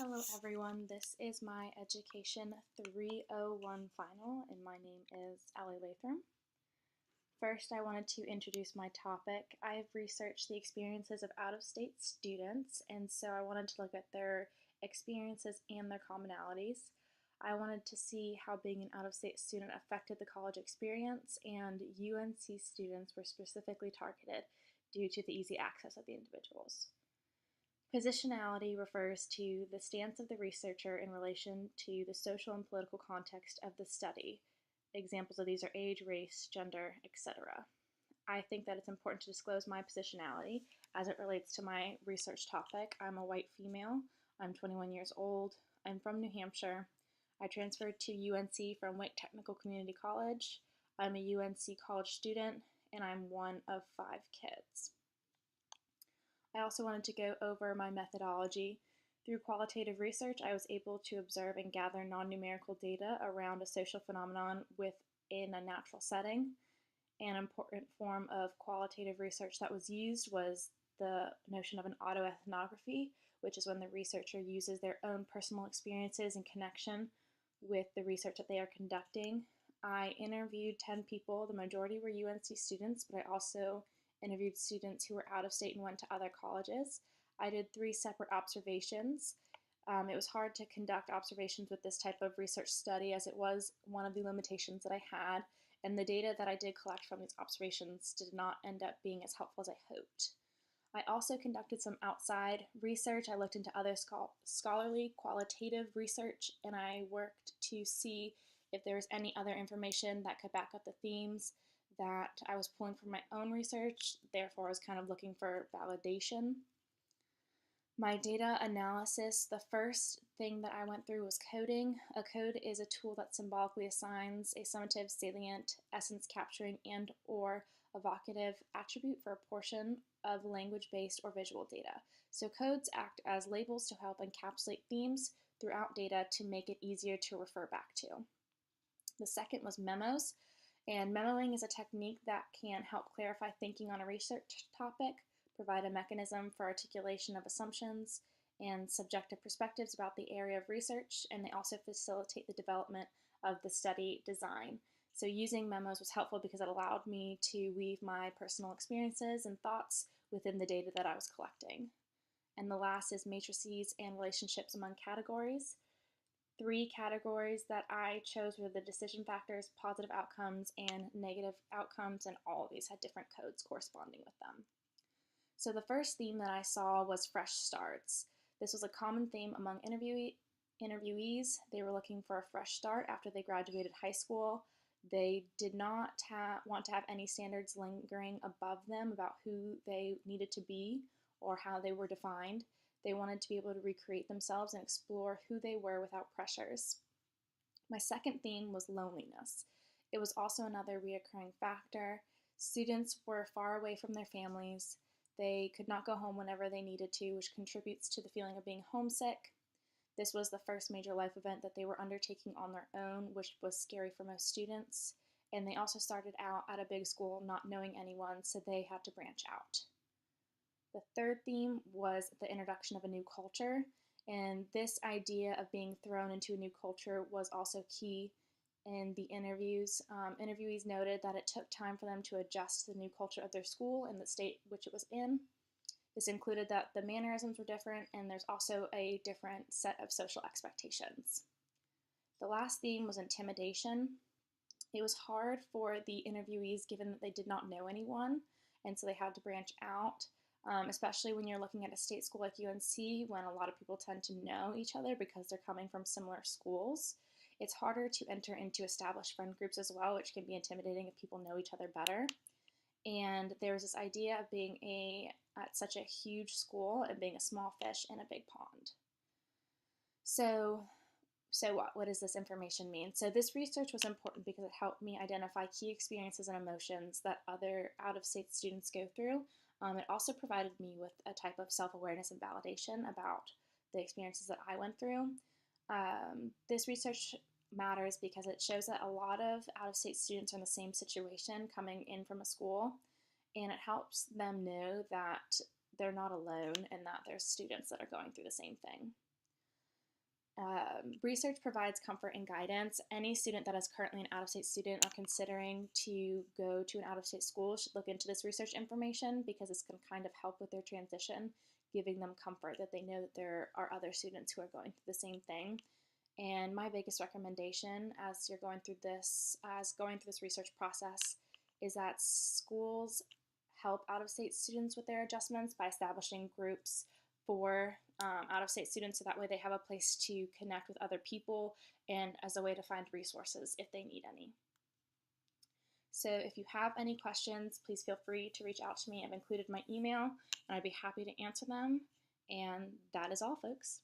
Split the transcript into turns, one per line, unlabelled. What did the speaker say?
Hello everyone, this is my Education 301 final and my name is Allie Lathram. First, I wanted to introduce my topic. I have researched the experiences of out-of-state students, and so I wanted to look at their experiences and their commonalities. I wanted to see how being an out-of-state student affected the college experience, and UNC students were specifically targeted due to the easy access of the individuals. Positionality refers to the stance of the researcher in relation to the social and political context of the study. Examples of these are age, race, gender, etc. I think that it's important to disclose my positionality as it relates to my research topic. I'm a white female. I'm 21 years old. I'm from New Hampshire. I transferred to UNC from Wake Technical Community College. I'm a UNC college student, and I'm one of 5 kids. I also wanted to go over my methodology. Through qualitative research, I was able to observe and gather non-numerical data around a social phenomenon within a natural setting. An important form of qualitative research that was used was the notion of an autoethnography, which is when the researcher uses their own personal experiences in connection with the research that they are conducting. I interviewed 10 people. The majority were UNC students, but I also interviewed students who were out of state and went to other colleges. I did 3 separate observations. It was hard to conduct observations with this type of research study as it was one of the limitations that I had, and the data that I did collect from these observations did not end up being as helpful as I hoped. I also conducted some outside research. I looked into other scholarly qualitative research, and I worked to see if there was any other information that could back up the themes that I was pulling from my own research. Therefore, I was kind of looking for validation. My data analysis, the first thing that I went through was coding. A code is a tool that symbolically assigns a summative, salient, essence capturing, and or evocative attribute for a portion of language-based or visual data. So codes act as labels to help encapsulate themes throughout data to make it easier to refer back to. The second was memos. And memoing is a technique that can help clarify thinking on a research topic, provide a mechanism for articulation of assumptions and subjective perspectives about the area of research, and they also facilitate the development of the study design. So using memos was helpful because it allowed me to weave my personal experiences and thoughts within the data that I was collecting. And the last is matrices and relationships among categories. 3 categories that I chose were the decision factors, positive outcomes, and negative outcomes, and all of these had different codes corresponding with them. So the first theme that I saw was fresh starts. This was a common theme among interviewees. They were looking for a fresh start after they graduated high school. They did not want to have any standards lingering above them about who they needed to be or how they were defined. They wanted to be able to recreate themselves and explore who they were without pressures. My second theme was loneliness. It was also another reoccurring factor. Students were far away from their families. They could not go home whenever they needed to, which contributes to the feeling of being homesick. This was the first major life event that they were undertaking on their own, which was scary for most students. And they also started out at a big school not knowing anyone, so they had to branch out. The third theme was the introduction of a new culture, and this idea of being thrown into a new culture was also key in the interviews. Interviewees noted that it took time for them to adjust to the new culture of their school and the state which it was in. This included that the mannerisms were different, and there's also a different set of social expectations. The last theme was intimidation. It was hard for the interviewees given that they did not know anyone, and so they had to branch out. Especially when you're looking at a state school like UNC, when a lot of people tend to know each other because they're coming from similar schools. It's harder to enter into established friend groups as well, which can be intimidating if people know each other better. And there was this idea of being at such a huge school and being a small fish in a big pond. So what does this information mean? So this research was important because it helped me identify key experiences and emotions that other out-of-state students go through. It also provided me with a type of self-awareness and validation about the experiences that I went through. This research matters because it shows that a lot of out-of-state students are in the same situation coming in from a school, and it helps them know that they're not alone and that there's students that are going through the same thing. Research provides comfort and guidance. Any student that is currently an out-of-state student or considering to go to an out-of-state school should look into this research information because this can kind of help with their transition, giving them comfort that they know that there are other students who are going through the same thing. And my biggest recommendation as you're going through this research process is that schools help out-of-state students with their adjustments by establishing groups for out-of-state students so that way they have a place to connect with other people and as a way to find resources if they need any. So if you have any questions, please feel free to reach out to me. I've included my email and I'd be happy to answer them. And that is all, folks.